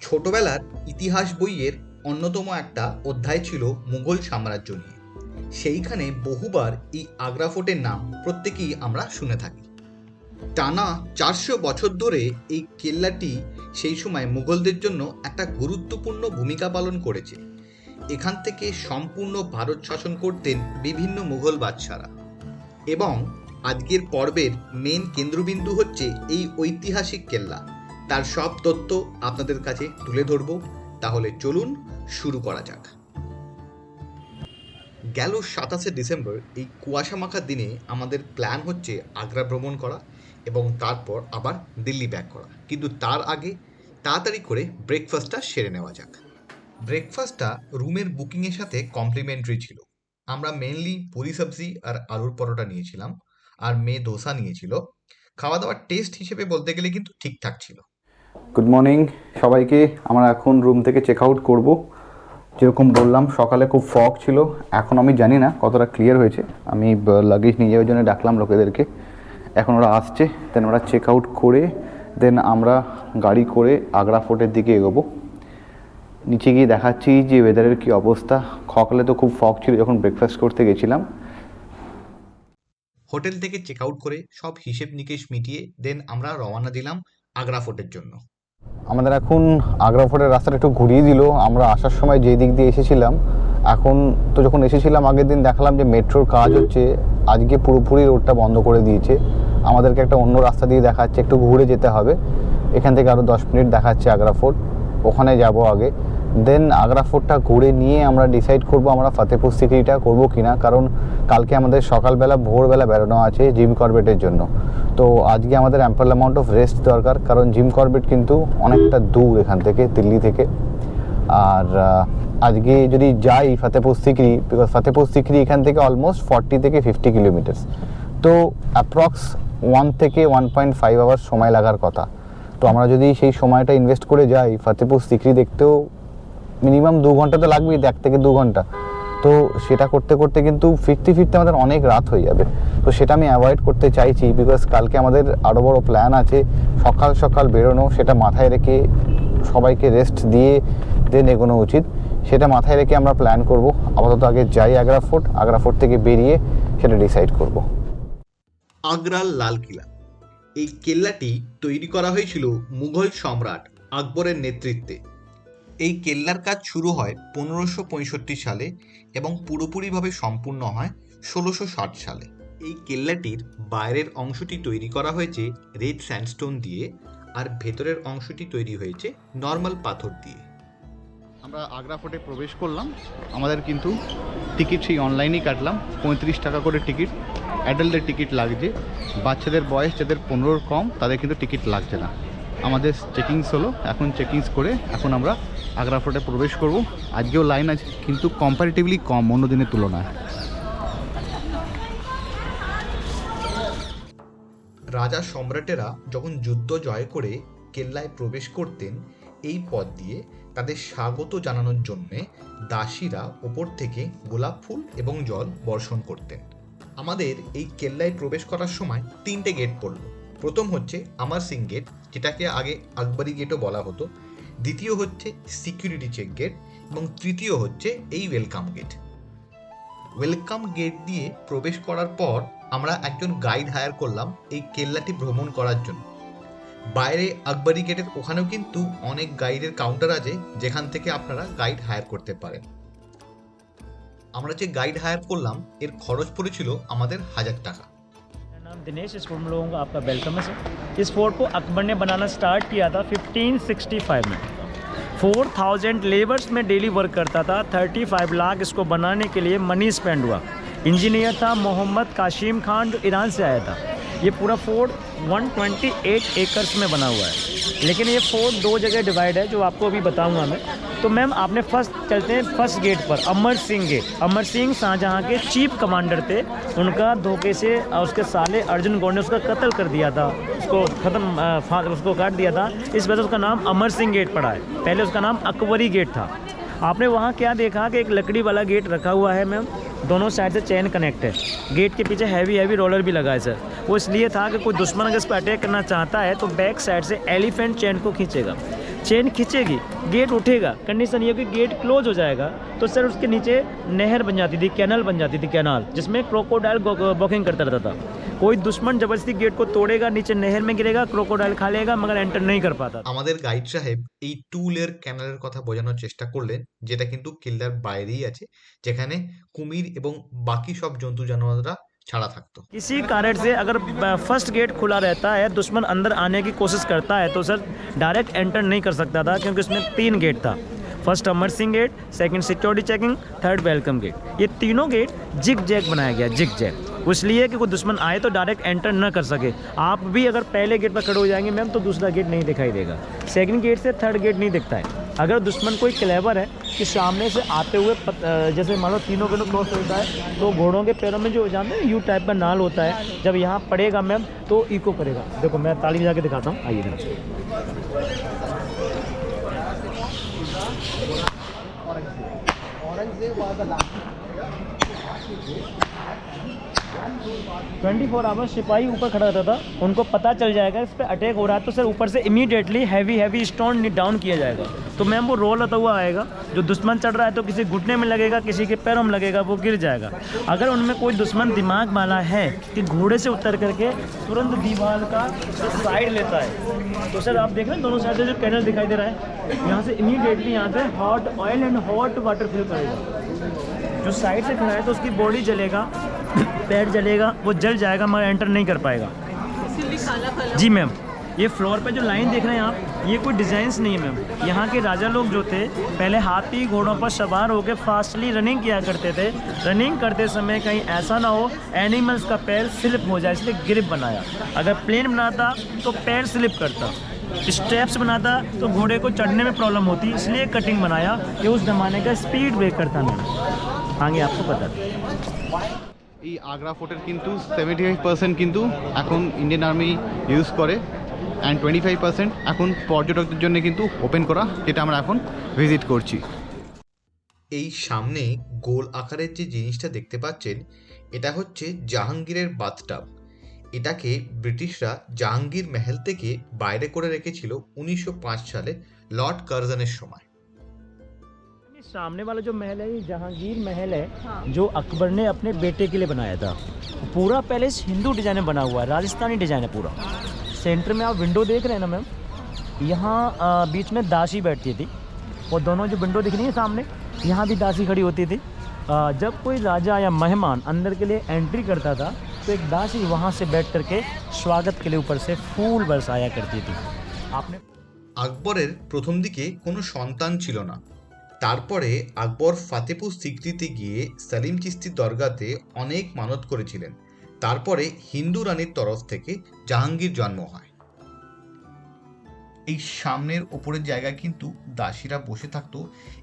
ছোটবেলার ইতিহাস বইয়ের অন্যতম একটা অধ্যায় ছিল মুঘল সাম্রাজ্য নিয়ে। সেইখানে বহুবার এই আগ্রা ফোর্টের নাম প্রত্যেকেই আমরা শুনে থাকি। টানা 400 বছর ধরে এই কেল্লাটি সেই সময় মুঘলদের জন্য একটা গুরুত্বপূর্ণ ভূমিকা পালন করেছে। এখান থেকে সম্পূর্ণ ভারত শাসন করতেন বিভিন্ন মুঘল বাদশারা। এবং আজকের পর্বের মেন কেন্দ্রবিন্দু হচ্ছে এই ঐতিহাসিক কেল্লা। তার সব তথ্য আপনাদের কাছে তুলে ধরব। তাহলে চলুন শুরু করা যাক। গেল 27শে ডিসেম্বর এই কুয়াশা মাখা দিনে আমাদের প্ল্যান হচ্ছে আগ্রা ভ্রমণ করা এবং তারপর আবার দিল্লি ব্যাক করা। কিন্তু তার আগে তাড়াতাড়ি করে ব্রেকফাস্টটা সেরে নেওয়া যাক। ব্রেকফাস্টটা রুমের বুকিংয়ের সাথে কমপ্লিমেন্টারি ছিল। আমরা মেনলি পুরি সবজি আর আলুর পরোটা নিয়েছিলাম, আর মেয়ে দোসা নিয়েছিল। খাওয়া দাওয়ার টেস্ট হিসেবে বলতে গেলে কিন্তু ঠিকঠাক ছিল। গুড মর্নিং সবাইকে। আমরা এখন রুম থেকে চেক আউট করবো। যেরকম বললাম সকালে খুব ফগ ছিল, এখন আমি জানি না কতটা ক্লিয়ার হয়েছে। আমি লাগেজ নিয়ে যাওয়ার জন্য ডাকলাম লোকেদেরকে, এখন ওরা আসছে। দেন ওরা চেক আউট করে দেন আমরা গাড়ি করে আগ্রা ফোর্টের দিকে এগোবো। নিচে গিয়ে দেখাচ্ছি যে ওয়েদারের কী অবস্থা। সকালে তো খুব ফগ ছিল যখন ব্রেকফাস্ট করতে গেছিলাম। হোটেল থেকে চেক আউট করে সব হিসেব নিকেশ মিটিয়ে দেন আমরা রওনা দিলাম আগ্রা ফোর্টের জন্য। আমাদের এখন আগ্রা ফোর্টের রাস্তাটা একটু ঘুরিয়ে দিল। আমরা আসার সময় যেই দিক দিয়ে এসেছিলাম, এখন তো যখন এসেছিলাম আগের দিন দেখলাম যে মেট্রোর কাজ হচ্ছে, আজকে পুরোপুরি রোডটা বন্ধ করে দিয়েছে। আমাদেরকে একটা অন্য রাস্তা দিয়ে দেখাচ্ছে, একটু ঘুরে যেতে হবে। এখান থেকে আরও 10 মিনিট দেখাচ্ছে আগ্রা ফোর্ট, ওখানে যাব আগে। দেন আগ্রা ফোর্টটা ঘুরে নিয়ে আমরা ডিসাইড করব আমরা ফতেপুর সিক্রিটা করবো কিনা, কারণ কালকে আমাদের সকালবেলা ভোরবেলা বেরোনো আছে জিম করবেটের জন্য। তো আজকে আমাদের অ্যাম্পল অ্যামাউন্ট অফ রেস্ট দরকার, কারণ জিম করবেট কিন্তু অনেকটা দূর এখান থেকে, দিল্লি থেকে। আর আজকে যদি যাই ফতেপুর সিক্রি, বিকজ ফতেপুর সিক্রি এখান থেকে অলমোস্ট 40 থেকে 50 কিলোমিটার্স, তো অ্যাপ্রক্স 1 থেকে 1.5 আওয়ার্স সময় লাগার কথা। তো আমরা যদি সেই সময়টা ইনভেস্ট করে যাই ফতেপুর সিক্রি দেখতেও মিনিমাম 2 ঘন্টা তো লাগবেই, 1 থেকে 2 ঘন্টা। তো সেটা করতে করতে কিন্তু ফিরতে ফিরতে আমাদের অনেক রাত হয়ে যাবে। তো সেটা আমি অ্যাভয়েড করতে চাইছি, বিকজ কালকে আমাদের আরও বড় প্ল্যান আছে সকাল সকাল বেরোনো। সেটা মাথায় রেখে সবাইকে রেস্ট দিয়ে দেন এগোনো উচিত, সেটা মাথায় রেখে আমরা প্ল্যান করব। আপাতত আগে যাই আগ্রা ফোর্ট, আগ্রা ফোর্ট থেকে বেরিয়ে সেটা ডিসাইড করব। আগ্রার লাল কিলা, এই কেল্লাটি তৈরি করা হয়েছিল মুঘল সম্রাট আকবরের নেতৃত্বে। এই কেল্লার কাজ শুরু হয় 1565 সালে এবং পুরোপুরিভাবে সম্পূর্ণ হয় 1660 সালে। এই কেল্লাটির বাইরের অংশটি তৈরি করা হয়েছে রেড স্যান্ডস্টোন দিয়ে, আর ভেতরের অংশটি তৈরি হয়েছে নর্মাল পাথর দিয়ে। আমরা আগ্রা ফোর্টে প্রবেশ করলাম। আমাদের কিন্তু টিকিট সেই অনলাইনেই কাটলাম, 35 টাকা করে টিকিট। অ্যাডাল্টের টিকিট লাগছে, বাচ্চাদের বয়স যাদের 15-র কম তাদের কিন্তু টিকিট লাগছে না। আমাদের চেকিংস হলো, এখন চেকিংস করে এখন আমরা আগ্রা ফোর্টে প্রবেশ করব। আজকেও লাইন আছে কিন্তু কম্পারেটিভলি কম অন্য দিনের তুলনায়। রাজা সম্রাটেরা যখন যুদ্ধ জয় করে কেল্লায় প্রবেশ করতেন, এই পথ দিয়ে তাদের স্বাগত জানানোর জন্যে দাসীরা ওপর থেকে গোলাপ ফুল এবং জল বর্ষণ করতেন। আমাদের এই কেল্লায় প্রবেশ করার সময় 3টে গেট পড়ল। প্রথম হচ্ছে আমার সিং গেট, যেটাকে আগে আকবরী গেটও বলা হতো। দ্বিতীয় হচ্ছে সিকিউরিটি চেক গেট এবং তৃতীয় হচ্ছে এই ওয়েলকাম গেট। ওয়েলকাম গেট দিয়ে প্রবেশ করার পর আমরা একজন গাইড হায়ার করলাম এই কেল্লাটি ভ্রমণ করার জন্য। বাইরে আকবরী গেটের ওখানেও কিন্তু অনেক গাইডের কাউন্টার আছে, যেখান থেকে আপনারা গাইড হায়ার করতে পারেন। আমরা যে গাইড হায়ার করলাম এর খরচ পড়েছিল আমাদের 1000 টাকা। नाम दिनेश, इस फोर्ट में लोगों का आपका वेलकम है सर। इस फोर्ट को अकबर ने बनाना स्टार्ट किया था 1565 में। 4000 लेबर्स में डेली वर्क करता था। 35 लाख इसको बनाने के लिए मनी स्पेंड हुआ। इंजीनियर था मोहम्मद काशिम खान, जो ईरान से आया था। ये पूरा फोर्ट 128 एकर्स में बना हुआ है, लेकिन ये फोर्ट 2 जगह डिवाइड है, जो आपको अभी बताऊंगा मैं। तो मैम आपने चलते हैं फर्स्ट गेट पर, अमर सिंह गेट। अमर सिंह शाहजहाँ के चीफ कमांडर थे। उनका धोखे से उसके साले अर्जुन गौड़ ने उसका कत्ल कर दिया था, उसको काट दिया था। इस वजह से उसका नाम अमर सिंह गेट पड़ा है। पहले उसका नाम अकबरी गेट था। आपने वहाँ क्या देखा कि एक लकड़ी वाला गेट रखा हुआ है मैम, दोनों साइड से चेन कनेक्ट है। गेट के पीछे हैवी रोलर भी लगा है सर। वो इसलिए था कि कोई दुश्मन अगर इस पर अटैक करना चाहता है तो बैक साइड से एलिफेंट चेन को खींचेगा। चेन खींचेगी, गेट उठेगा, कंडीशन ये कि गेट क्लोज हो जाएगा। तो सर उसके नीचे नहर बन जाती थी, कैनाल बन जाती थी, कैनाल जिसमें क्रोकोडाइल वॉकिंग करता रहता था। कोई दुश्मन जबरदस्ती गेट को तोड़ेगा, नीचे नहर में गिरेगा, क्रोकोडाइल खा लेगा, मगर एंटर नहीं कर पाता। আমাদের গাইড সাহেব এই 2 লেয়ার ক্যানেলের কথা বোঝানোর চেষ্টা করলেন, যেটা কিন্তু কেল্লার বাইরেই আছে, যেখানে কুমির এবং বাকি সব জন্তু জানোয়াররা ছাড়া থাকতো। किसी कारण से अगर फर्स्ट गेट खुला रहता है, दुश्मन अंदर आने की कोशिश करता है, तो सर डायरेक्ट एंटर नहीं कर सकता था, क्योंकि उसमें 3 गेट था। First Amarsingh gate, second security checking, third welcome gate. ये तीनों गेट जिग जैग बनाया गया, जिग जैग, इसलिए कि कोई दुश्मन आए तो डायरेक्ट एंटर न कर सके। आप भी अगर पहले गेट पर खड़े हो जाएंगे मैम, तो दूसरा गेट नहीं दिखाई देगा, सेकंड गेट से थर्ड गेट नहीं दिखता है। अगर दुश्मन कोई क्लेवर है कि सामने से आते हुए जैसे मान लो तीनों के क्रॉस होता है, तो घोड़ों के पैरों में जो जानते हैं यू टाइप का नाल होता है, जब यहाँ पड़ेगा मैम तो इको करेगा। देखो मैं ताली बजा के दिखाता हूँ, आइए जरा। 24 आवर्स सिपाही ऊपर खड़ा रहता था, उनको पता चल जाएगा इस पर अटैक हो रहा है, तो सर ऊपर से इमीडिएटली हैवी स्टोन डाउन किया जाएगा। तो मैम वो रोल होता हुआ आएगा, जो दुश्मन चढ़ रहा है तो किसी घुटने में लगेगा, किसी के पैरों में लगेगा, वो गिर जाएगा। अगर उनमें कोई दुश्मन दिमाग वाला है कि घोड़े से उतर करके तुरंत दीवार का साइड लेता है, तो सर आप देख रहे हैं दोनों साइड से जो कैनल दिखाई दे रहा है, यहाँ से इमीडिएटली यहाँ से hot oil and hot water fill करेगा। जो साइड से खड़ा है तो उसकी बॉडी जलेगा, पैर जलेगा, वो जल जाएगा, मगर एंटर नहीं कर पाएगा। जी मैम, ये फ्लोर पे जो लाइन देख रहे हैं आप, ये कोई डिज़ाइंस नहीं है मैम। यहाँ के राजा लोग जो थे पहले हाथी घोड़ों पर सवार होकर फास्टली रनिंग किया करते थे। रनिंग करते समय कहीं ऐसा ना हो एनिमल्स का पैर स्लिप हो जाए, इसलिए ग्रिप बनाया। अगर प्लेन बनाता तो पैर स्लिप करता, स्टेप्स बनाता तो घोड़े को चढ़ने में प्रॉब्लम होती, इसलिए कटिंग बनाया कि उस ज़माने का स्पीड ब्रेकर था मैम। आगे आपको पता है। এই আগ্রা ফোর্টের কিন্তু 75% কিন্তু এখন ইন্ডিয়ান আর্মি ইউজ করে, অ্যান্ড 25% এখন পর্যটকদের জন্য কিন্তু ওপেন করা, যেটা আমরা এখন ভিজিট করছি। এই সামনে গোল আকারের যে জিনিসটা দেখতে পাচ্ছেন, এটা হচ্ছে জাহাঙ্গীরের বাথটাব। এটাকে ব্রিটিশরা জাহাঙ্গীর महल থেকে বাইরে করে রেখেছিল 1905 সালে লর্ড কার্জনের সময়। सामने वाला जो महल है ये जहांगीर महल है, जो अकबर ने अपने बेटे के लिए बनाया था। पूरा पैलेस हिंदू डिजाइन में बना हुआ है, राजस्थानी डिजाइन है पूरा। सेंटर में आप विंडो देख रहे हैं ना मैम, यहाँ बीच में दासी बैठती थी, और दोनों जो विंडो दिख रही है सामने, यहाँ भी दासी खड़ी होती थी। जब कोई राजा या मेहमान अंदर के लिए एंट्री करता था, तो एक दासी वहाँ से बैठ करके स्वागत के लिए ऊपर से फूल बरसाया करती थी। आपने আকবরের প্রথম দিকে কোনো সন্তান ছিল না। তারপরে আকবর ফাতেপুর সিক্রিতে গিয়ে সালিম চিশতির দরগাতে অনেক মানত করেছিলেন। তারপরে হিন্দু রানীর তরফ থেকে জাহাঙ্গীর জন্ম হয়। এই সামনের ওপরের জায়গায় কিন্তু দাসীরা বসে থাকতো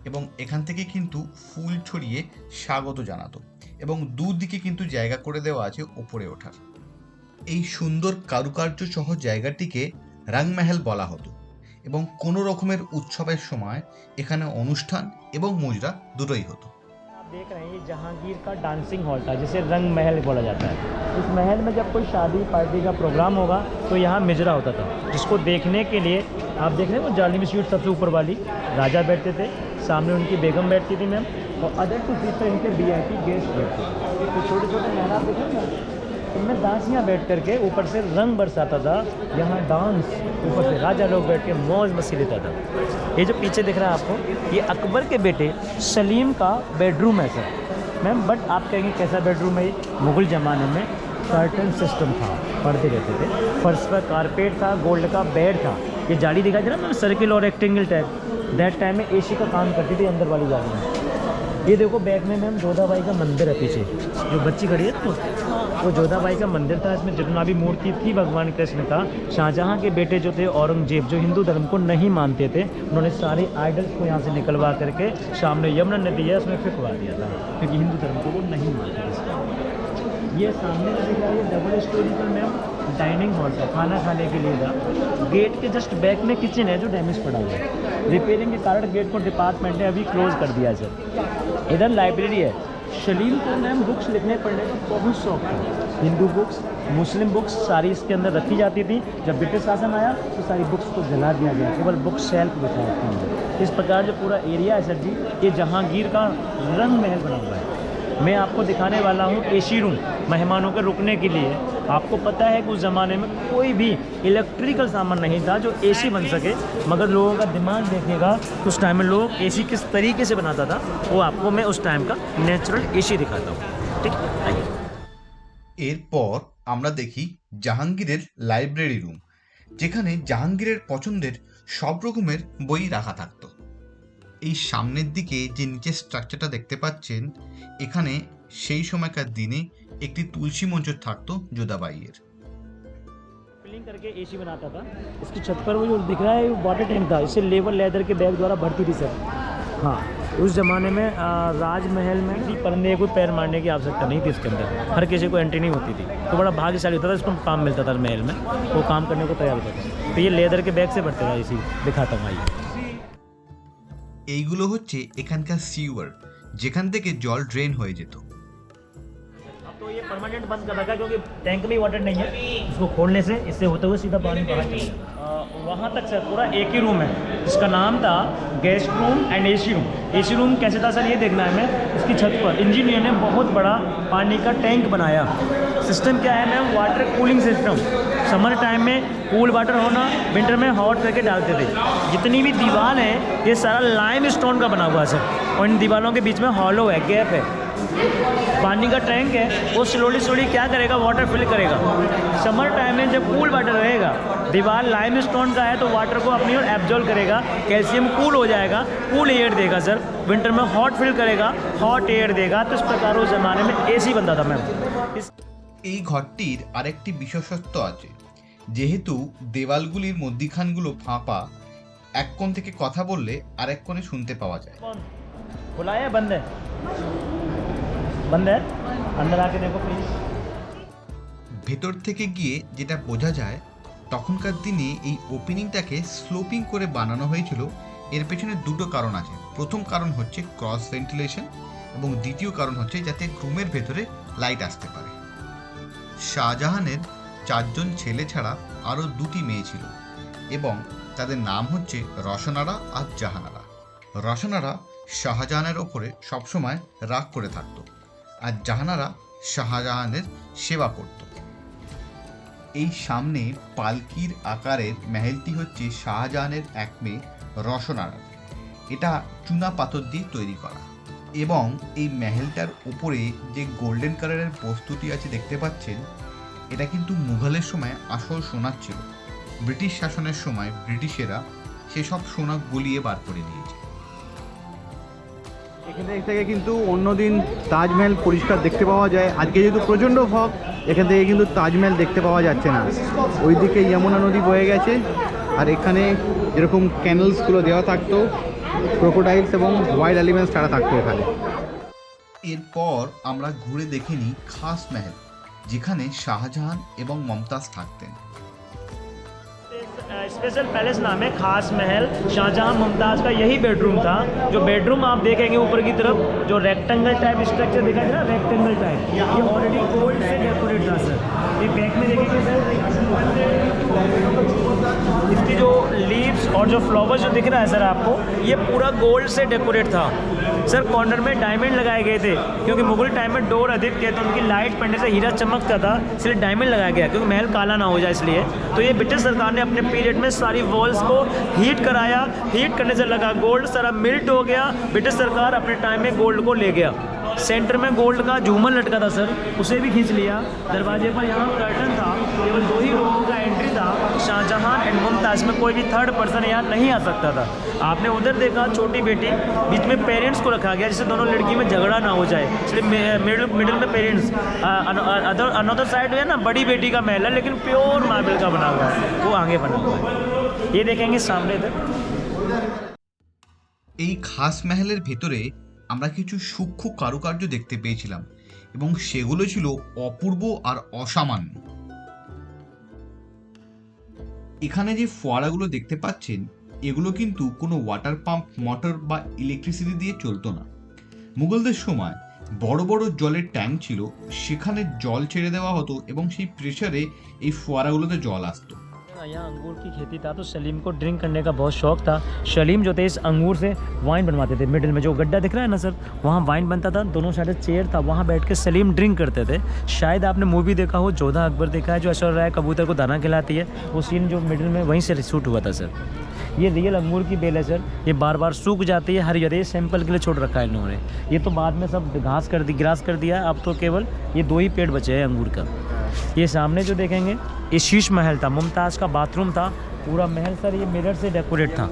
এবং এখান থেকে কিন্তু ফুল ছড়িয়ে স্বাগত জানাতো, এবং দুদিকে কিন্তু জায়গা করে দেওয়া আছে ওপরে ওঠার। এই সুন্দর কারুকার্য সহ জায়গাটিকে রংমহল বলা হতো, এবং কোনো রকমের উৎসবের সময় এখানে অনুষ্ঠান এবং মুজরা দুটোই হতো। आप देख रहे हैं ये जहांगीर का डांसिंग हॉल था, जिसे रंग महल बोला जाता है। इस महल में जब कोई शादी पार्टी का प्रोग्राम होगा तो यहाँ मिजरा होता था, जिसको देखने के लिए आप देख रहे हैं वो जालिम सीट सबसे ऊपर वाली राजा बैठते थे, सामने उनकी बेगम बैठती थी मैम, और अदर टू सीट पर इनके VIP गेस्ट बैठते थे। तो छोटे छोटे मेहराब देख रहे हैं, इनमें दासियाँ बैठ करके ऊपर से रंग बरसाता था। यहाँ डांस ऊपर से राजा लोग बैठ के मौज मस्ती लेता था। ये जो पीछे दिख रहा है आपको, ये अकबर के बेटे सलीम का बेडरूम है सर मैम। बट आप कहेंगे कैसा बेडरूम है ये? मुग़ल ज़माने में कर्टन सिस्टम था, पर्दे रहते थे, फर्श पर कारपेट था, गोल्ड का बेड था। ये जाली दिखाई दे रहा है मैम, सर्किल और रेक्टेंगल टाइप, दैट टाइम में AC का काम करती थी अंदर वाली जाली में। ये देखो बैक में मैम जोधाबाई का मंदिर है, पीछे जो बच्ची खड़ी है तो वो जोधाबाई का मंदिर था। इसमें जितना भी मूर्ति थी भगवान कृष्ण का, शाहजहाँ के बेटे जो थे औरंगजेब, जो हिंदू धर्म को नहीं मानते थे, उन्होंने सारे आइडल्स को यहाँ से निकलवा करके सामने यमुना नदी है उसमें फिकवा दिया था, क्योंकि हिंदू धर्म को वो नहीं मानते थे। ये सामने का दिख रहा है ये डबल स्टोरी पर मैम डाइनिंग हॉल था, खाना खाने के लिए था। गेट के जस्ट बैक में किचन है जो डैमेज पड़ा हुआ है, रिपेयरिंग के कारण गेट को डिपार्टमेंट ने अभी क्लोज कर दिया सर। इधर लाइब्रेरी है, सलीम को मैम बुक्स लिखने पढ़ने का बहुत शौक था। हिंदू बुक्स, मुस्लिम बुक्स सारी इसके अंदर रखी जाती थी। जब ब्रिटिश शासन आया तो सारी बुक्स को जला दिया गया, केवल बुक शेल्फ बिठा इसके अंदर। इस प्रकार जो पूरा एरिया है सर जी, ये जहांगीर का रंग महल बना हुआ है। मैं आपको दिखाने वाला हूँ एसी रूम, मेहमानों के रुकने के लिए। आपको पता है कि उस ज़माने में कोई भी इलेक्ट्रिकल सामान नहीं था जो एसी बन सके, मगर लोगों का दिमाग देखिएगा तो उस टाइम में लोग एसी किस तरीके से बनाता था, वो आपको मैं उस टाइम का नेचुरल एसी दिखाता हूँ। ठीक है, এরপর আমরা দেখি জাহাঙ্গীরের লাইব্রেরি রুম, যেখানে জাহাঙ্গীরের পছন্দের সব রকমের বই রাখা থাকতো। এই সামনের দিকে যে নিচের স্ট্রাকচারটা দেখতে পাচ্ছেন, এখানে সেই সময়কার দিনে একটি তুলসী মঞ্চ থাকতো যোধাবাইয়ের। फिलिंग करके एसी बनाता था। इसकी छत पर वो जो दिख रहा है वो वाटर टैंक था, इसे लेबर लेदर के बैग द्वारा भरती थी सर। हाँ, उस ज़माने में राजमहल में किसी परिंदे को पैर मारने की आवश्यकता नहीं थी इसके अंदर, हर किसी को एंट्री नहीं होती थी। तो बड़ा भाग्यशाली होता था, इसको काम मिलता था महल में, वो काम करने को तैयार होता था। तो ये लेदर के बैग से भरते था एसी, दिखाता हूँ आइए। এইগুলো হচ্ছে এখানকার সিওয়ার, যেখান থেকে জল ড্রেন হয়ে যেত। अब तो ये परमानेंट बंद कर रखा है क्योंकि टैंक में वाटर नहीं है, इसको खोलने से इससे होते हुए सीधा पानी बाहर चलेगा। वहाँ तक सर पूरा एक ही रूम है, जिसका नाम था guest room and AC room. AC room कैसे था सर, ये देखना है हमें। इसकी छत पर इंजीनियर ने बहुत बड़ा पानी का टैंक बनाया। सिस्टम क्या है ma'am, water cooling system. Summer time में कूल वाटर होना, विंटर में हॉट करके डालते थे। जितनी भी दीवार है ये सारा लाइम स्टोन का बना हुआ है सर, और इन दीवारों के बीच में हॉलो है, गैप है। पानी का टैंक है, वो स्लोली स्लोली क्या करेगा, वाटर फिल करेगा। समर टाइम में जब कूल वाटर रहेगा, दीवार लाइम स्टोन का है तो वाटर को अपनी ओर एब्जॉर्ब करेगा, कैल्शियम कूल हो जाएगा, कूल एयर देगा सर। विंटर में हॉट फिल करेगा, हॉट एयर देगा। तो इस प्रकार उस ज़माने में एसी बनता था मैम। এই ঘরটির আরেকটি বিশেষত্ব আছে, যেহেতু দেওয়ালগুলির মধ্যিখানগুলো ফাঁপা, এক কোণ থেকে কথা বললে আরেক কোণে শুনতে পাওয়া যায়। कौन खुला है, बंद है? बंद है, अंदर आके देखो प्लीज। ভেতর থেকে গিয়ে যেটা বোঝা যায়, তখনকার দিনে এই ওপেনিংটাকে স্লোপিং করে বানানো হয়েছিল। এর পেছনে দুটো কারণ আছে। প্রথম কারণ হচ্ছে ক্রস ভেন্টিলেশন, এবং দ্বিতীয় কারণ হচ্ছে যাতে রুমের ভেতরে লাইট আসতে পারে। শাহজাহানের 4 জন ছেলে ছাড়া আরও 2টি মেয়ে ছিল, এবং তাদের নাম হচ্ছে রসনারা আর জাহানারা। রসনারা শাহজাহানের ওপরে সবসময় রাগ করে থাকত, আর জাহানারা শাহজাহানের সেবা করত। এই সামনে পালকির আকারের মেহেলটি হচ্ছে শাহজাহানের এক মেয়ে রসনারা। এটা চুনা পাথর দিয়ে তৈরি করা, এবং এই মেহেলটার উপরে যে গোল্ডেন কালারের বস্তুটি আছে দেখতে পাচ্ছেন, এটা কিন্তু মুঘলের সময় আসল সোনার ছিল। ব্রিটিশ শাসনের সময় ব্রিটিশেরা সেসব সোনা গলিয়ে বার করে দিয়েছে। এখান থেকে কিন্তু অন্যদিন তাজমহল পরিষ্কার দেখতে পাওয়া যায়। আজকে যেহেতু প্রচণ্ড ফগ, এখান থেকে কিন্তু তাজমহল দেখতে পাওয়া যাচ্ছে না। ওইদিকে যমুনা নদী বয়ে গেছে, আর এখানে যেরকম ক্যানেলসগুলো দেওয়া থাকতো, ক্রোকোডাইলস এবং ওয়াইল্ড এলিমেন্টস ছাড়া থাকতো এখানে। এরপর আমরা ঘুরে দেখে নিই খাস महल, যেখানে শাহজাহান এবং মমতাজ থাকতেন। स्पेशल पैलेस नाम है खास महल। शाहजहां मुमताज़ का यही बेडरूम था। जो बेडरूम आप देखेंगे ऊपर की तरफ, जो रेक्टेंगल टाइप स्ट्रक्चर दिखा है ना, रेक्टेंगल टाइप, ये ऑलरेडी गोल्ड से डेकोरेट था सर। ये बैक में देखेंगे सर, इसकी जो लीव्स और जो फ्लावर्स जो दिख रहा है सर आपको, ये पूरा गोल्ड से डेकोरेट था सर। कॉर्नर में डायमंड लगाए गए थे, क्योंकि मुगल टाइम में डोर अधिक थे तो उनकी लाइट पड़ने से हीरा चमकता था, इसलिए डायमंड लगाया गया, क्योंकि महल काला ना हो जाए इसलिए। तो ये ब्रिटिश सरकार ने अपने पीरियड में सारी वॉल्स को हीट कराया, हीट करने से लगा गोल्ड सारा मिल्ट हो गया। ब्रिटिश सरकार अपने टाइम में गोल्ड को ले गया। सेंटर में गोल्ड का झूमर लटका था सर, उसे भी खींच लिया। दरवाजे पर यहाँ कर्टन था, केवल 2 ही लोगों का एंट्री था, शाहजहां एंड मुमताज़ में कोई भी थर्ड पर्सन यहाँ नहीं आ सकता था। आपने उधर देखा छोटी बेटी, बीच में पेरेंट्स को रखा गया जिससे दोनों लड़की में झगड़ा ना हो जाए, इसलिए मिडिल में पेरेंट्स। अनदर साइड है ना बड़ी बेटी का महल है, लेकिन प्योर मार्बल का बना हुआ है, वो आगे बना हुआ है। ये देखेंगे सामने इधर। এই খাস महलेর ভেতরে আমরা কিছু সূক্ষ্ম কারুকার্য দেখতে পেয়েছিলাম, এবং সেগুলো ছিল অপূর্ব আর অসামান্য। এখানে যে ফোয়ারাগুলো দেখতে পাচ্ছেন, এগুলো কিন্তু কোনো ওয়াটার পাম্প, মোটর বা ইলেকট্রিসিটি দিয়ে চলতো না। মুঘলদের সময় বড় বড় জলের ট্যাঙ্ক ছিল, সেখানে জল ছেড়ে দেওয়া হতো এবং সেই প্রেসারে এই ফোয়ারাগুলোতে জল আসতো। यहाँ अंगूर की खेती था तो सलीम को ड्रिंक करने का बहुत शौक था। सलीम जो थे इस अंगूर से वाइन बनवाते थे। मिडिल में जो गड्ढा दिख रहा है ना सर, वहाँ वाइन बनता था, दोनों साइड चेयर था, वहाँ बैठ के सलीम ड्रिंक करते थे। शायद आपने मूवी देखा हो जोधा अकबर देखा है, जो ऐश्वर्या राय कबूतर को दाना खिलाती है, वो सीन जो मिडिल में वहीं से शूट हुआ था सर। ये रियल अंगूर की बेल है सर, ये बार बार सूख जाती है, हर ये सैंपल के लिए छोड़ रखा है इन्होंने। ये तो बाद में सब ग्रास कर दिया, अब तो केवल ये 2 ही पेड़ बचे हैं अंगूर का। ये सामने जो देखेंगे ये शीश महल था, मुमताज़ का बाथरूम था। पूरा महल सर ये मिरर से डेकोरेट था,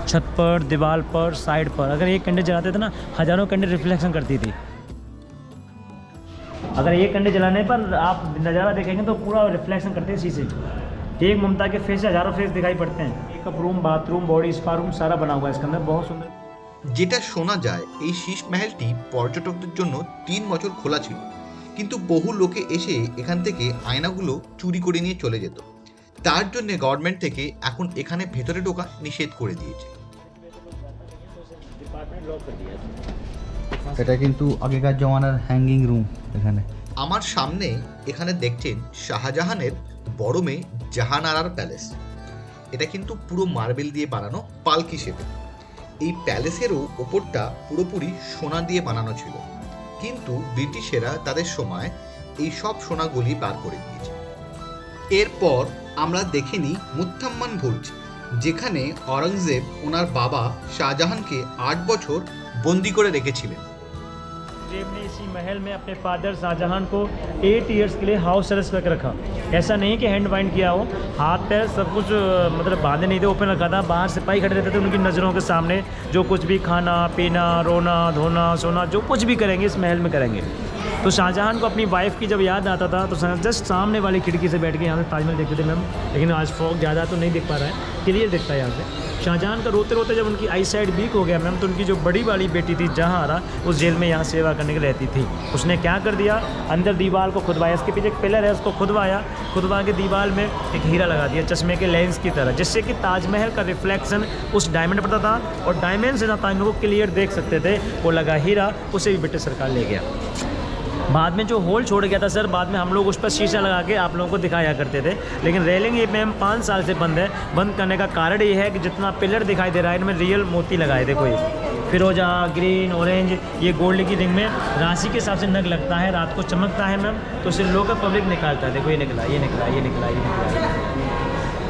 छत पर, दीवार पर, साइड पर। अगर एक कैंडल जलाते थे ना, हज़ारों कैंडल रिफ्लेक्शन करती थी। अगर एक कैंडल जलाने पर आप नज़ारा देखेंगे तो पूरा रिफ्लेक्शन करते हैं शीशे। एक ममता के फेस से हज़ारों फेस दिखाई पड़ते हैं। Makeup room, bathroom, body spa room सारा बना हुआ है इसके अंदर, बहुत सुंदर। যেটা শোনা যায় এই শীষ মহলটি পর্যটকদের জন্য 3 বছর খোলা ছিল, কিন্তু বহু লোকে এসে এখান থেকে আয়নাগুলো চুরি করে নিয়ে চলে যেত। তার জন্য গভর্নমেন্ট থেকে এখন এখানে ভেতরে ঢোকা নিষেধ করে দিয়েছে। এটা কিন্তু আগেকার জমানার হ্যাঙ্গিং রুম এখানে। আমার সামনে এখানে দেখছেন শাহজাহানের বড় মেয়ে জাহানারার প্যালেস। এটা কিন্তু পুরো মার্বেল দিয়ে বানানো পালকি শেপে। এই প্যালেসেরও ওপরটা পুরোপুরি সোনা দিয়ে বানানো ছিল, কিন্তু ব্রিটিশেরা তাদের সময় এই সব সোনাগুলি বার করে দিয়েছে। এরপর আমরা দেখে নিই মুত্তাম্মান বুর্জ, যেখানে অরঙ্গজেব ওনার বাবা শাহজাহানকে 8 বছর বন্দি করে রেখেছিলেন। औरंगजेब ने इसी महल में अपने फादर शाहजहां को 8 इयर्स के लिए हाउस अरेस्ट करके रखा। ऐसा नहीं कि हैंड बाइंड किया हो, हाथ पैर सब कुछ मतलब बांधे नहीं थे, ओपन रखा था। बाहर सिपाही खड़े रहते थे उनकी नज़रों के सामने, जो कुछ भी खाना पीना, रोना धोना, सोना, जो कुछ भी करेंगे इस महल में करेंगे। तो शाहजहां को अपनी वाइफ की जब याद आता था तो जस्ट सामने वाली खिड़की से बैठ के यहाँ से ताजमहल देखते थे मैम, लेकिन आज फॉग ज़्यादा तो नहीं दिख पा रहा है, क्लियर दिखता है यहाँ से। शाहजहां का रोते रोते जब उनकी आई साइड वीक हो गया मैम, तो उनकी जो बड़ी वाली बेटी थी जहांआरा, उस जेल में यहाँ सेवा करने के लिए रहती थी। उसने क्या कर दिया, अंदर दीवार को खुदवाया, इसके पीछे एक पिलर है उसको खुदवा के दीवार में एक हीरा लगा दिया चश्मे के लेंस की तरह, जिससे कि ताजमहल का रिफ्लेक्शन उस डायमंड पड़ता था और डायमंड से ताजमहल को क्लियर देख सकते थे। वो लगा हीरा, उसे भी ब्रिटिश सरकार ले गया। बाद में जो होल छोड़ गया था सर, बाद में हम लोग उस पर शीशा लगा के आप लोगों को दिखाया करते थे, लेकिन रेलिंग ये मैम 5 साल से बंद है। बंद करने का कारण ये है कि जितना पिलर दिखाई दे रहा है इनमें रियल मोती लगाए थे, कोई फिरोजा, ग्रीन, ऑरेंज, ये गोल्ड की रिंग में राशि के हिसाब से नग लगता है, रात को चमकता है मैम, तो उसे लोकल पब्लिक निकालता है। देखो ये निकला, ये निकला, ये निकला, ये निकला।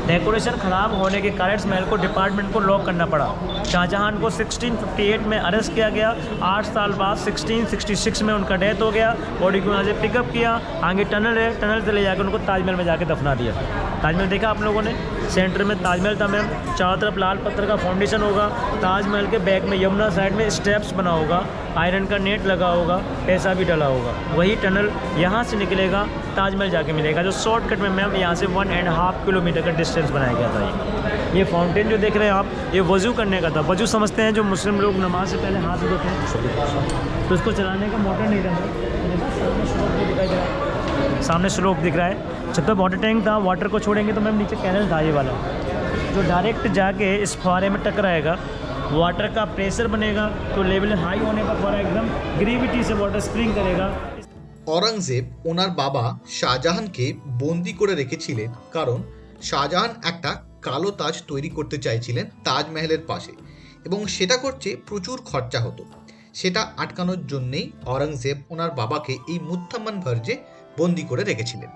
डेकोरेशन ख़राब होने के कारण इस महल को डिपार्टमेंट को लॉक करना पड़ा। शाहजहां को 1658 में अरेस्ट किया गया। 8 साल बाद 1666 में उनका डेथ हो गया। बॉडी को यहाँ से पिकअप किया, आगे टनल है, टनल से ले जाकर उनको ताजमहल में जाके दफना दिया। ताजमहल देखा आप लोगों ने, सेंटर में ताजमहल था मैम, चारों तरफ लाल पत्थर का फाउंडेशन होगा। ताजमहल के बैक में यमुना साइड में स्टेप्स बना होगा, आयरन का नेट लगा होगा, पैसा भी डला होगा। वही टनल यहाँ से निकलेगा, ताजमहल जाके मिलेगा, जो शॉर्टकट में मैम यहाँ से 1.5 किलोमीटर का डिस्टेंस बनाया गया था। ये फाउंटेन जो देख रहे हैं आप, ये वज़ू करने का था। वज़ू समझते हैं जो मुस्लिम लोग नमाज से पहले हाथ धोते हैं, तो इसको चलाने का मोटर नहीं था। सामने स्लोप दिख रहा है, छत पर वाटर टैंक था। वाटर को छोड़ेंगे तो मैम नीचे कैनल था ये वाला, जो डायरेक्ट जाके इस फुहारे में टकराएगा। वाटर का प्रेशर बनेगा तो लेवल हाई होने पर फुहारा एकदम ग्रेविटी से वाटर स्प्रिंग करेगा। অরঙ্গজেব ওনার বাবা শাহজাহানকে বন্দি করে রেখেছিলেন কারণ শাহজাহান একটা কালো তাজ তৈরি করতে চাইছিলেন তাজমহলের পাশে, এবং সেটা করতে প্রচুর খরচা হতো। সেটা আটকানোর জন্যেই অরঙ্গজেব ওনার বাবাকে এই মুত্তাম্মান ভার্জে বন্দি করে রেখেছিলেন।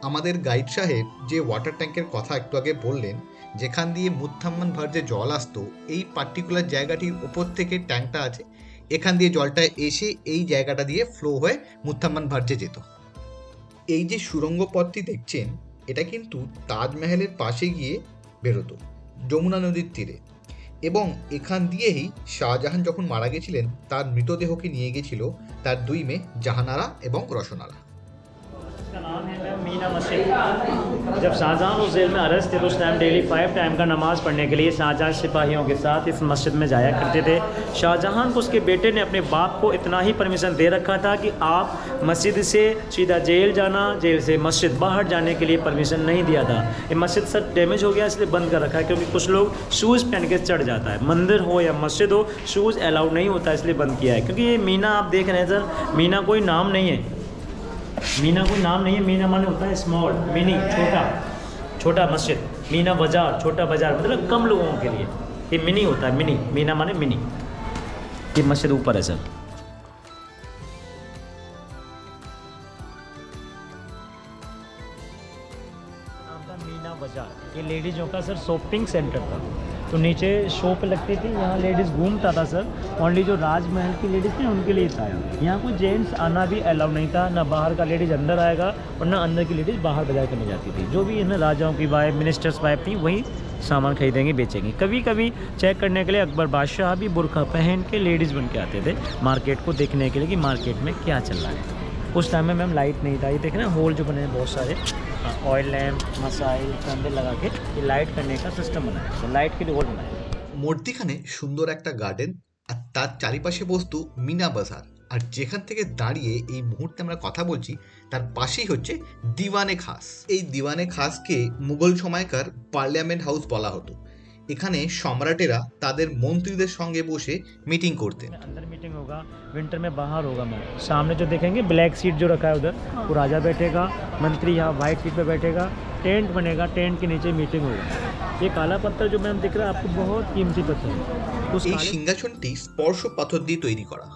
আমাদের গাইড সাহেব যে ওয়াটার ট্যাঙ্কের কথা একটু আগে বললেন, যেখান দিয়ে মুত্তাম্মান ভার্জে জল আসতো, এই পার্টিকুলার জায়গাটির ওপর থেকে ট্যাঙ্কটা আছে, এখান দিয়ে জলটা এসে এই জায়গাটা দিয়ে ফ্লো হয়ে মুত্তাম্মান ভার্জে যেত। এই যে সুড়ঙ্গ পথটি দেখছেন, এটা কিন্তু তাজমহলের পাশে গিয়ে বেরোতো যমুনা নদীর তীরে, এবং এখান দিয়েই শাহজাহান যখন মারা গেছিলেন তার মৃতদেহকে নিয়ে গেছিল তার 2 মেয়ে জাহানারা এবং রসনারা। इसका नाम है मैम मीना मस्जिद। जब शाहजहां उस जेल में अरेस्ट थे तो उस टाइम डेली 5 टाइम का नमाज़ पढ़ने के लिए शाहजहां सिपाहियों के साथ इस मस्जिद में जाया करते थे। शाहजहां को उसके बेटे ने अपने बाप को इतना ही परमिशन दे रखा था कि आप मस्जिद से सीधा जेल जाना, जेल से मस्जिद बाहर जाने के लिए परमिशन नहीं दिया था। ये मस्जिद सर डैमेज हो गया इसलिए बंद कर रखा है, क्योंकि कुछ लोग शूज़ पहन के चढ़ जाता है। मंदिर हो या मस्जिद हो, शूज़ अलाउड नहीं होता, इसलिए बंद किया है। क्योंकि ये मीना आप देख रहे हैं सर, मीना कोई नाम नहीं है, मीना कोई नाम नहीं है। मीना माने होता है स्मॉल, मिनी, छोटा, छोटा मस्जिद। मीना बाज़ार, छोटा बाज़ार, मतलब कम लोगों के लिए ये मिनी होता है। मिनी, मीना माने मिनी। ये मस्जिद ऊपर है सर। नाम था मीना बाज़ार। ये लेडीज़ों का सर शॉपिंग सेंटर था, तो नीचे शॉप लगती थी, यहाँ लेडीज़ घूमता था सर। ओनली जो राजमहल की लेडीज़ थी उनके लिए था। यहाँ कोई जेंट्स आना भी अलाउ नहीं था, ना बाहर का लेडीज़ अंदर आएगा और ना अंदर की लेडीज़ बाहर बाजार करने जाती थी। जो भी है ना राजाओं की वाइफ, मिनिस्टर्स वाइफ थी, वही सामान खरीदेंगे बेचेंगे। कभी कभी चेक करने के लिए अकबर बादशाह भी बुर्का पहन के लेडीज़ बन के आते थे मार्केट को देखने के लिए कि मार्केट में क्या चल रहा है। उस टाइम में मैम लाइट नहीं था। ये देख रहे हैं होल जो बने हैं बहुत सारे, ऑयल लैम्प, मसाइल, कैंडल लगा के ये लाइट करने का सिस्टम बनाया, तो लाइट के लिए होल बनाया। মূর্তিখানে সুন্দর একটা গার্ডেন আর তার চারিপাশে বস্তু মিনা বাজার। আর যেখান থেকে দাঁড়িয়ে এই মুহূর্তে আমরা কথা বলছি তার পাশেই হচ্ছে দিওয়ানে খাস। এই দিওয়ানে খাসকে মুঘল সময়কার পার্লামেন্ট হাউস বলা হতো। এখানে সম্রাটেরা তাদের মন্ত্রীদের সঙ্গে বসে মিটিং করতেন। अंदर मीटिंग होगा, विंटर में बाहर होगा। मैम सामने जो देखेंगे ब्लैक सीट जो रखा है उधर, वो राजा बैठेगा, मंत्री यहाँ वाइट सीट पे बैठेगा, टेंट बनेगा, टेंट के नीचे मीटिंग होगा। ये काला पत्थर जो मैम दिख रहा है आपको बहुत कीमती पत्थर है। उस এই সিংহাসনটি স্পর্শ পাথর দিয়ে তৈরি করা।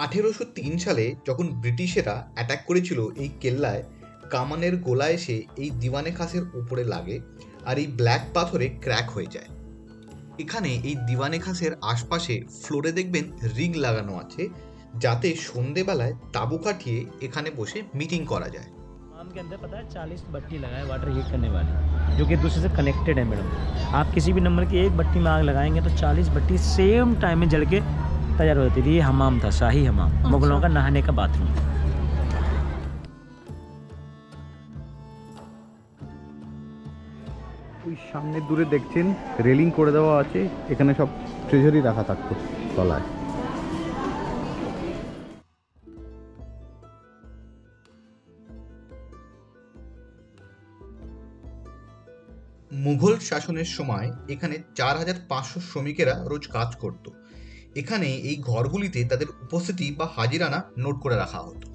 1803 সালে যখন ব্রিটিশেরা অ্যাটাক করেছিল এই কেল্লায়, কামানের গোলা এসে এই দিওয়ানে খাসের উপরে লাগে আর এই ব্ল্যাক পাথরে ক্র্যাক হয়ে যায়। এখানে এই দিওয়ানে খাসের আশপাশে ফ্লোরে দেখবেন রিং লাগানো আছে, যাতে সন্ধেবেলায় তাঁবু কাটিয়ে এখানে বসে মিটিং করা যায়। आम के अंदर पता है 40 बत्ती लगा है वाटर हीट करने वाली, जो कि एक दूसरे से कनेक्टेड है मैडम। आप किसी भी नंबर की एक बत्ती में आग लगाएंगे तो 40 बत्ती सेम टाइम में जल के तैयार हो जाती थी। ये हमाम था, शाही हमाम, मुगलों का नहाने का बाथरूम। ওই সামনে দূরে দেখছেন রেলিং করে দেওয়া আছে, এখানে সব ট্রেজারি রাখা থাকতো তলায়। মুঘল শাসনের সময় এখানে 4500 শ্রমিকেরা রোজ কাজ করত। এখানে এই ঘরগুলিতে তাদের উপস্থিতি বা হাজিরানা নোট করে রাখা হতো।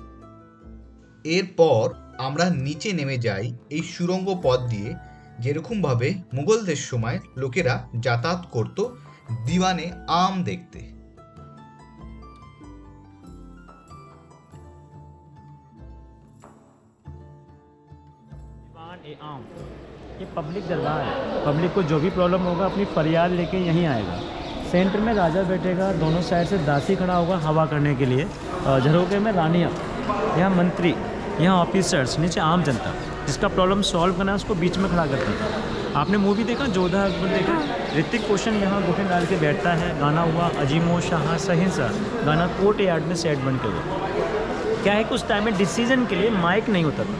এরপর আমরা নিচে নেমে যাই এই সুড়ঙ্গ পথ দিয়ে, যেরকমভাবে মুঘলদের সময় লোকেরা যাতায়াত করত দিওয়ানে আম দেখতে। आम ये पब्लिक दरबार है। पब्लिक को जो भी प्रॉब्लम होगा अपनी फरियाद लेके यहीं आएगा। सेंटर में राजा बैठेगा, दोनों साइड से दासी खड़ा होगा हवा करने के लिए, झरोके में रानियाँ, यहाँ मंत्री, यहाँ ऑफिसर्स, नीचे आम जनता। जिसका प्रॉब्लम सॉल्व करना है उसको बीच में खड़ा करता था। आपने मूवी देखा जोधा अकबर देखा, ऋतिक रोशन यहाँ घुटने डाल के बैठता है। गाना हुआ अजीमो शाह सहिंसा, गाना कोर्ट यार्ड में सेट बन के हुआ। क्या है कि उस टाइम में डिसीजन के लिए माइक नहीं होता था।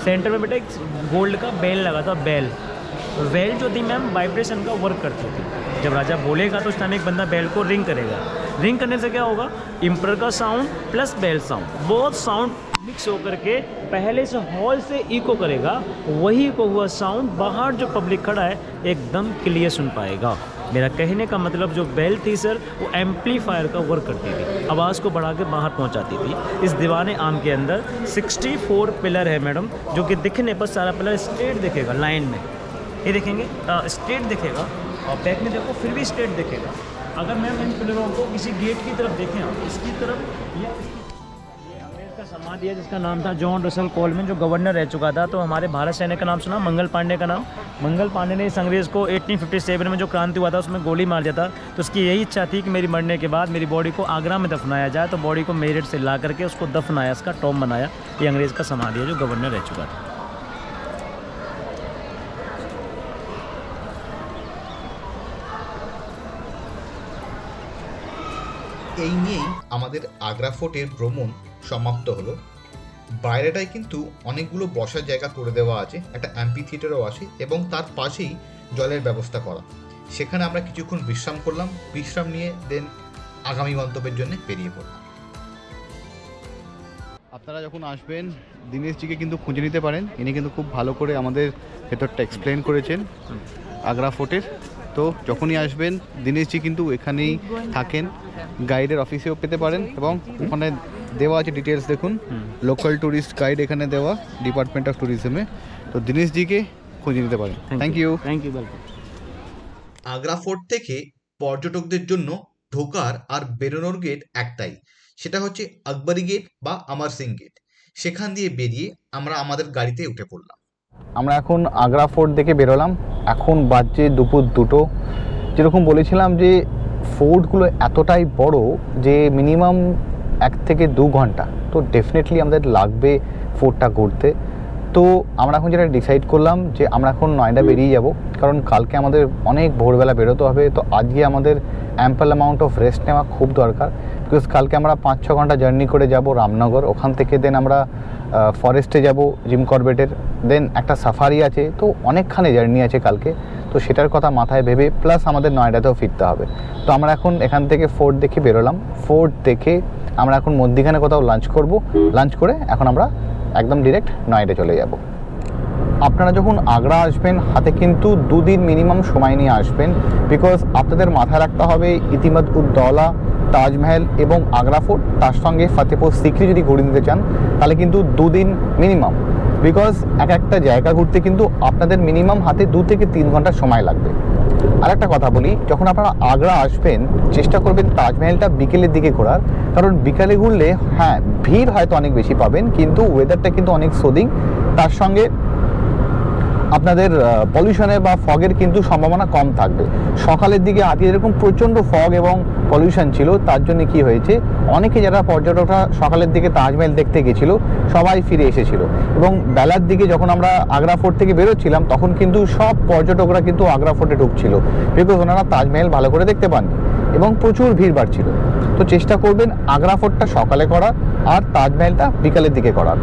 सेंटर में बेटा एक गोल्ड का बेल लगा था, बेल जो थी मैम वाइब्रेशन का वर्क करती थी। जब राजा बोलेगा तो उस टाइम एक बंदा बेल को रिंग करेगा। रिंग करने से क्या होगा, इम्पर का साउंड प्लस बेल साउंड, बहुत साउंड मिक्स होकर के पहले से हॉल से इको करेगा। वही को हुआ साउंड बाहर जो पब्लिक खड़ा है एकदम क्लियर सुन पाएगा। मेरा कहने का मतलब जो बेल थी सर वो एम्पलीफायर का वर्क करती थी, आवाज़ को बढ़ा के बाहर पहुंचाती थी। इस दीवाने आम के अंदर 64 पिलर है मैडम, जो कि दिखने पर सारा पिलर स्ट्रेट दिखेगा लाइन में। ये देखेंगे स्ट्रेट दिखेगा और बैक में देखो फिर भी स्ट्रेट दिखेगा। अगर मैम इन पिलरों को किसी गेट की तरफ देखें आप, इसकी तरफ या ये अंग्रेज का समाधि है जिसका नाम था जॉन रसल कोलमैन, जो गवर्नर रह चुका था। तो हमारे भारत सैनिक का नाम सुना, मंगल पांडे का नाम। मंगल पांडे ने इस अंग्रेज़ को 1857 में जो क्रांति हुआ था उसमें गोली मार दिया था। तो उसकी यही इच्छा थी कि मेरी मरने के बाद मेरी बॉडी को आगरा में दफनाया जाए। तो बॉडी को मेरठ से ला करके उसको दफनाया, इसका टॉम बनाया। ये अंग्रेज़ का समाधि है जो गवर्नर रह चुका था। এই নিয়েই আমাদের আগ্রা ফোর্টের ভ্রমণ সমাপ্ত হলো। বাইরেটায় কিন্তু অনেকগুলো বসার জায়গা করে দেওয়া আছে, একটা অ্যাম্পি থিয়েটারও আছে এবং তার পাশেই জলের ব্যবস্থা করা। সেখানে আমরা কিছুক্ষণ বিশ্রাম করলাম, বিশ্রাম নিয়ে দেন আগামী গন্তব্যের জন্য বেরিয়ে পড়লাম। আপনারা যখন আসবেন দীনেশজিকে কিন্তু খুঁজে নিতে পারেন, ইনি কিন্তু খুব ভালো করে আমাদের ভেতরটা এক্সপ্লেন করেছেন আগ্রা ফোর্টের। তো যখনই আসবেন দীনেশজি কিন্তু এখানেই থাকেন, গাইডের অফিসেও পেতে পারেন এবং ওখানে দেওয়া আছে ডিটেলস দেখুন, লোকাল ট্যুরিস্ট গাইড এখানে দেওয়া ডিপার্টমেন্ট অফ ট্যুরিজমে। তো দীনেশজিকে খুঁজে নিতে পারেন। Thank you. Welcome. Agra fort থেকে পর্যটকদের জন্য ঢোকার আর বেরোনোর গেট একটাই, সেটা হচ্ছে আকবরী গেট বা আমার সিং গেট। সেখান দিয়ে বেরিয়ে আমরা আমাদের গাড়িতে উঠে পড়লাম। আমরা এখন আগ্রা ফোর্ট দেখে বেরোলাম। এখন বাজছে দুপুর 2টো। যেরকম বলেছিলাম যে ফোর্টগুলো এতটাই বড় যে মিনিমাম 1 থেকে 2 ঘন্টা তো ডেফিনেটলি আমাদের লাগবে ফোর্টটা ঘুরতে। তো আমরা এখন যেটা ডিসাইড করলাম যে আমরা এখন নয়ডা বেরিয়ে যাব, কারণ কালকে আমাদের অনেক ভোরবেলা বেরোতে হবে। তো আজকে আমাদের অ্যাম্পল অ্যামাউন্ট অফ রেস্ট নেওয়া খুব দরকার, বিকজ কালকে আমরা 5-6 ঘন্টা জার্নি করে যাব রামনগর, ওখান থেকে দেন আমরা ফরেস্টে যাব জিম করবেটের, দেন একটা সাফারি আছে। তো অনেকখানি জার্নি আছে কালকে, তো সেটার কথা মাথায় ভেবে প্লাস আমাদের নয়ডাতেও ফিরতে হবে। তো আমরা এখন এখান থেকে ফোর্ট দেখে বেরোলাম। ফোর্ট দেখে আমরা এখন মধ্যিখানে কোথাও লাঞ্চ করব, লাঞ্চ করে এখন আমরা একদম ডিরেক্ট নয়ডা চলে যাব। আপনারা যখন আগ্রা আসবেন হাতে কিন্তু 2 দিন মিনিমাম সময় নিয়ে আসবেন, বিকজ আপনাদের মাথায় রাখতে হবে ইতিমাদ উদ্দৌলা, তাজমহল এবং আগ্রা ফোর্ট, তার সঙ্গে ফতেহপুর সিক্রি যদি ঘুরে নিতে চান তাহলে কিন্তু 2 দিন মিনিমাম, বিকজ এক একটা জায়গা ঘুরতে কিন্তু আপনাদের মিনিমাম হাতে 2 থেকে 3 ঘন্টা সময় লাগবে। আর একটা কথা বলি, যখন আপনারা আগ্রা আসবেন চেষ্টা করবেন তাজমহলটা বিকেলের দিকে ঘোরার, কারণ বিকালে ঘুরলে হ্যাঁ ভিড় হয়তো অনেক বেশি পাবেন কিন্তু ওয়েদারটা কিন্তু অনেক সোদিং, তার সঙ্গে আপনাদের পলিউশনের বা ফগের কিন্তু সম্ভাবনা কম থাকবে। সকালের দিকে আজকে এরকম প্রচণ্ড ফগ এবং পলিউশন ছিল, তার জন্য কি হয়েছে অনেকে যারা পর্যটকরা সকালের দিকে তাজমহল দেখতে গেছিলো সবাই ফিরে এসেছিল, এবং বেলার দিকে যখন আমরা আগ্রা ফোর্ট থেকে বেরোচ্ছিলাম তখন কিন্তু সব পর্যটকরা কিন্তু আগ্রা ফোর্টে ঢুকছিল, বিকজ ওনারা তাজমহল ভালো করে দেখতে পাননি এবং প্রচুর ভিড় বাড়ছিল। তো চেষ্টা করবেন আগ্রা ফোর্টটা সকালে করার আর তাজমহলটা বিকালের দিকে করার।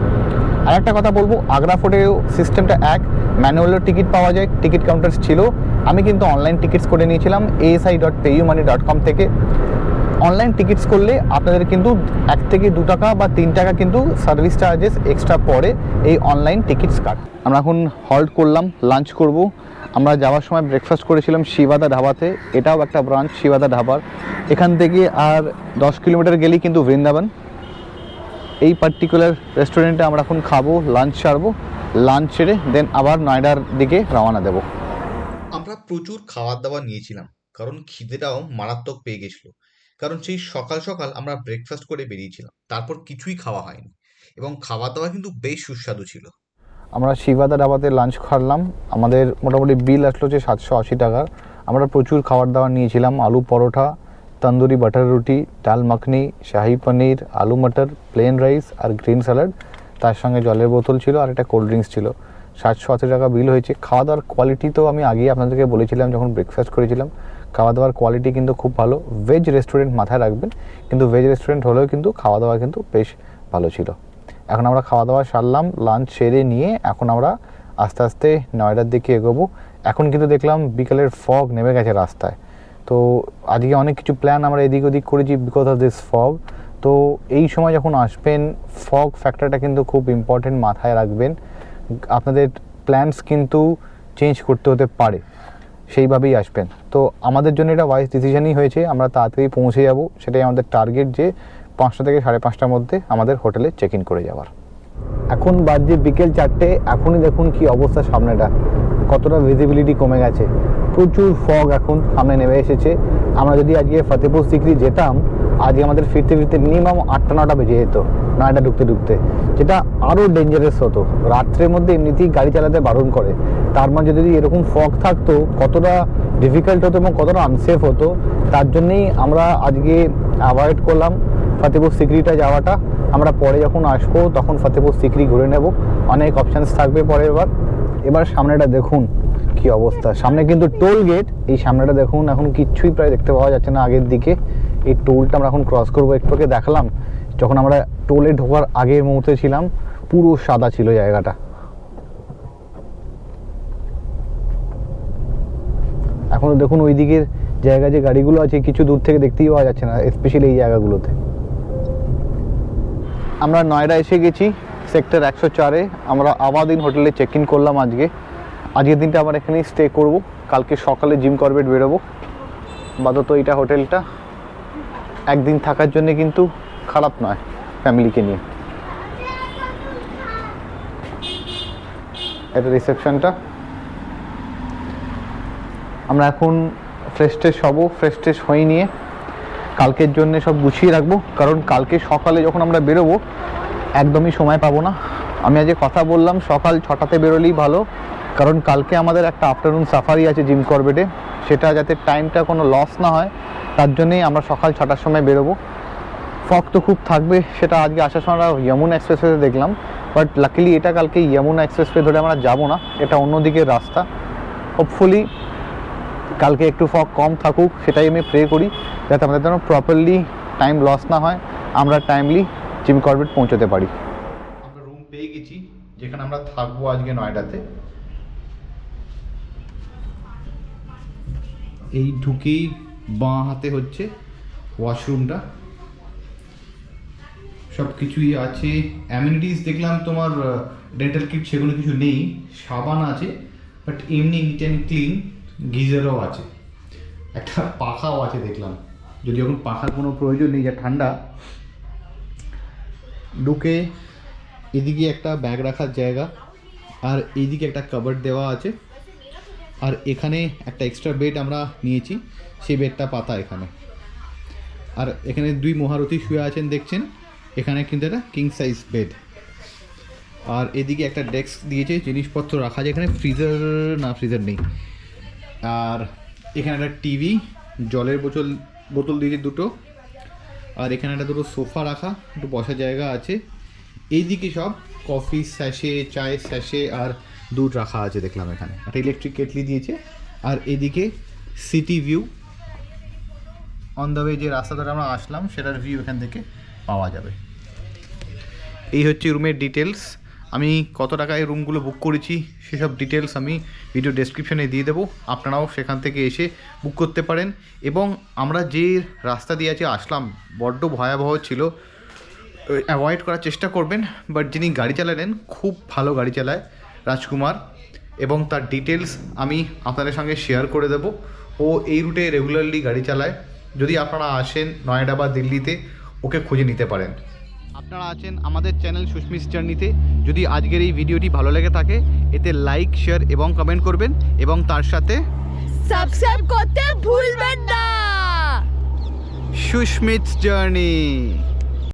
আর একটা কথা বলবো, আগ্রা ফোর্টের সিস্টেমটা এক, ম্যানুয়ালও টিকিট পাওয়া যায়, টিকিট কাউন্টার ছিল। আমি কিন্তু অনলাইন টিকিটস করে নিয়েছিলাম asi.payumoney.com থেকে। অনলাইন টিকিটস করলে আপনাদের কিন্তু 1 থেকে 2 টাকা বা 3 টাকা কিন্তু সার্ভিস চার্জেস এক্সট্রা পড়ে এই অনলাইন টিকিটস কাট। আমরা এখন হল্ট করলাম, লাঞ্চ করব। আমরা যাওয়ার সময় ব্রেকফাস্ট করেছিলাম শিবাদা ধাবাতে, এটাও একটা ব্রাঞ্চ শিবাদা ধাবার। এখান থেকে আর 10 কিলোমিটার গেলেই কিন্তু বৃন্দাবন। এই পার্টিকুলার রেস্টুরেন্টে আমরা এখন খাবো, লাঞ্চ সারবো, লাঞ্চ সেরে দেন আবার নয়ডার দিকে রওনা দেব। আমরা প্রচুর খাবার দাবার নিয়েছিলাম, কারণ খিদেটাও মারাত্মক পেয়ে গেছিল। কারণ সেই সকাল সকাল আমরা ব্রেকফাস্ট করে বেরিয়েছিলাম, তারপর কিছুই খাওয়া হয়নি এবং খাওয়া দাওয়া কিন্তু বেশ সুস্বাদু ছিল। আমরা শিবাদা ধাবাতে লাঞ্চ খাওয়ালাম, আমাদের মোটামুটি বিল আসলো যে 780 টাকার। আমরা প্রচুর খাবার দাবার নিয়েছিলাম, আলু পরোটা, তন্দুরি বাটার রুটি, ডাল মাখনি, শাহি পনির, আলু মটর, প্লেন রাইস আর গ্রিন স্যালাড, তার সঙ্গে জলের বোতল ছিল আর একটা কোল্ড ড্রিঙ্কস ছিল। 780 টাকা বিল হয়েছে। খাওয়া দাওয়ার কোয়ালিটি তো আমি আগেই আপনাদেরকে বলেছিলাম যখন ব্রেকফাস্ট করেছিলাম, খাওয়া দাওয়ার কোয়ালিটি কিন্তু খুব ভালো। ভেজ রেস্টুরেন্ট মাথায় রাখবেন, কিন্তু ভেজ রেস্টুরেন্ট হলেও কিন্তু খাওয়া দাওয়া কিন্তু বেশ ভালো ছিল। এখন আমরা খাওয়া দাওয়া সারলাম, লাঞ্চ সেরে নিয়ে এখন আমরা আস্তে আস্তে নয়ডার দিকে এগোবো। এখন কিন্তু দেখলাম বিকালের ফগ নেমে গেছে রাস্তায়। তো আজকে অনেক কিছু প্ল্যান আমরা এদিক ওদিক করেছি বিকজ অফ দিস ফগ। তো এই সময় যখন আসবেন ফগ ফ্যাক্টরটা কিন্তু খুব ইম্পর্টেন্ট, মাথায় রাখবেন। আপনাদের প্ল্যানস কিন্তু চেঞ্জ করতে হতে পারে, সেইভাবেই আসবেন। তো আমাদের জন্য এটা ওয়াইজ ডিসিশনই হয়েছে, আমরা তাড়াতাড়ি পৌঁছে যাব, সেটাই আমাদের টার্গেট, যে 5টা থেকে 5:30টার মধ্যে আমাদের হোটেলে চেক ইন করে যাওয়ার। এখন বাজে বিকেল 4টে, এখনই দেখুন কি অবস্থা, সামনেটা কতটা ভিজিবিলিটি কমে গেছে, প্রচুর ফগ এখন সামনে নেমে এসেছে। আমরা যদি আজকে ফতেহপুর সিক্রি যেতাম আজকে আমাদের ফিরতে ফিরতে মিনিমাম 8টা-9টা বেজে যেত নয়ডা ঢুকতে ঢুকতে, যেটা আরও ডেঞ্জারাস হতো। রাত্রের মধ্যে এমনিতেই গাড়ি চালাতে বারণ করে, তার মাঝে যদি এরকম ফগ থাকতো কতটা ডিফিকাল্ট হতো এবং কতটা আনসেফ হতো। তার জন্যেই আমরা আজকে অ্যাভয়েড করলাম ফতেহপুর সিক্রিটা যাওয়াটা। আমরা পরে যখন আসবো তখন ফতেহপুর সিক্রি ঘুরে নেব, অনেক অপশানস থাকবে পরের বার। এবার সামনেটা দেখুন কি অবস্থা, সামনে কিন্তু টোল গেট, এই সামনেটা দেখুন এখন কিচ্ছুই প্রায় দেখতে পাওয়া যাচ্ছে না আগের দিকে। এই টোলটা আমরা এখন ক্রস করবো, একটু আগে দেখালাম যখন আমরা টোলে ঢোকার আগের মুহূর্তে ছিলাম পুরো সাদা ছিল জায়গাটা। এখনো দেখুন ওই দিকের জায়গা যে গাড়িগুলো আছে কিছু দূর থেকে দেখতেই পাওয়া যাচ্ছে না, স্পেশালি এই জায়গাগুলোতে। আমরা নয়ডা এসে গেছি, সেক্টর 104-এ। আমরা আবাদিন হোটেলে চেক ইন করলাম আজকের দিনটা আমরা এখানেই স্টে করব। কালকে সকালে জিম করবেট বেরোবো। আপাতত এইটা হোটেলটা একদিন থাকার জন্য কিন্তু খারাপ নয় ফ্যামিলিকে নিয়ে। এটা রিসেপশনটা। আমরা এখন ফ্রেশ ট্রেশ হয়ে নিয়ে কালকের জন্য সব গুছিয়ে রাখবো, কারণ কালকে সকালে যখন আমরা বেরোবো একদমই সময় পাবো না। আমি আজকে কথা বললাম সকাল 6টাতে বেরোলেই ভালো, কারণ কালকে আমাদের একটা আফটারনুন সাফারি আছে জিম করবেটে, সেটা যাতে টাইমটা কোনো লস না হয় তার জন্যেই আমরা সকাল 6টার সময় বেরোবো। ফগ তো খুব থাকবে, সেটা আজকে আসার সময় আমরা যমুনা এক্সপ্রেসওয়েতে দেখলাম, বাট লাকিলি এটা কালকে যমুনা এক্সপ্রেসওয়ে ধরে আমরা যাবো না, এটা অন্য দিকের রাস্তা। হোপফুলি কালকে একটু ফগ কম থাকুক, সেটাই আমি প্রে করি, যাতে আমাদের যেন প্রপারলি টাইম লস না হয়, আমরা টাইমলি জিম করবেট পৌঁছতে পারি। আমরা রুম পেয়ে গেছি যেখানে আমরা থাকবো আজকে নয়ডাতে। এই ঢুকেই বাঁ হাতে হচ্ছে ওয়াশরুমটা, সব কিছুই আছে। অ্যামিনিটিস দেখলাম তোমার ডেন্টাল কিট সেগুলো কিছু নেই, সাবান আছে, বাট এমনি নিট অ্যান্ড ক্লিন। গিজারও আছে, একটা পাখাও আছে দেখলাম, যদি এখন পাখার কোনো প্রয়োজন নেই, যা ঠান্ডা। ঢুকে এদিকে একটা ব্যাগ রাখার জায়গা, আর এইদিকে একটা কাবার্ড দেওয়া আছে, আর এখানে একটা এক্সট্রা বেড আমরা নিয়েছি, সেই বেডটা পাতা এখানে। আর এখানে 2 মহারথী শুয়ে আছেন দেখছেন, এখানে কিন্তু একটা কিং সাইজ বেড। আর এদিকে একটা ডেস্ক দিয়েছে জিনিসপত্র রাখা যায়, এখানে ফ্রিজার নেই। আর এখানে একটা টিভি, জলের বোতল দিয়েছে 2টো, আর এখানে একটা 2টো সোফা রাখা, একটু বসার জায়গা আছে। এইদিকে সব কফি স্যাশে, চায়ের স্যাশে আর দুধ রাখা আছে দেখলাম। এখানে একটা ইলেকট্রিক কেটলি দিয়েছে। আর এদিকে city view, on the way যে রাস্তা ধরে আমরা আসলাম সেটার ভিউ এখান থেকে পাওয়া যাবে। এই হচ্ছে রুমের ডিটেলস। আমি কত টাকায় রুমগুলো বুক করেছি সেসব ডিটেলস আমি ভিডিও ডেসক্রিপশনে দিয়ে দেবো, আপনারাও সেখান থেকে এসে বুক করতে পারেন। এবং আমরা যে রাস্তা দিয়ে আসলাম বড্ড ভয়াবহ ছিল, অ্যাভয়েড করার চেষ্টা করবেন। বাট যিনি গাড়ি চালালেন খুব ভালো গাড়ি চালায়, রাজকুমার, এবং তার ডিটেলস আমি আপনাদের সঙ্গে শেয়ার করে দেবো। ও এই রুটে রেগুলারলি গাড়ি চালায়, যদি আপনারা আসেন নয়ডা বা দিল্লিতে ওকে খুঁজে নিতে পারেন। আপনারা আছেন আমাদের চ্যানেল সুস্মিস জার্নিতে। যদি আজকের এই ভিডিওটি ভালো লেগে থাকে এতে লাইক, শেয়ার এবং কমেন্ট করবেন, এবং তার সাথে সাবস্ক্রাইব করতে ভুলবেন না। সুস্মিস জার্নি।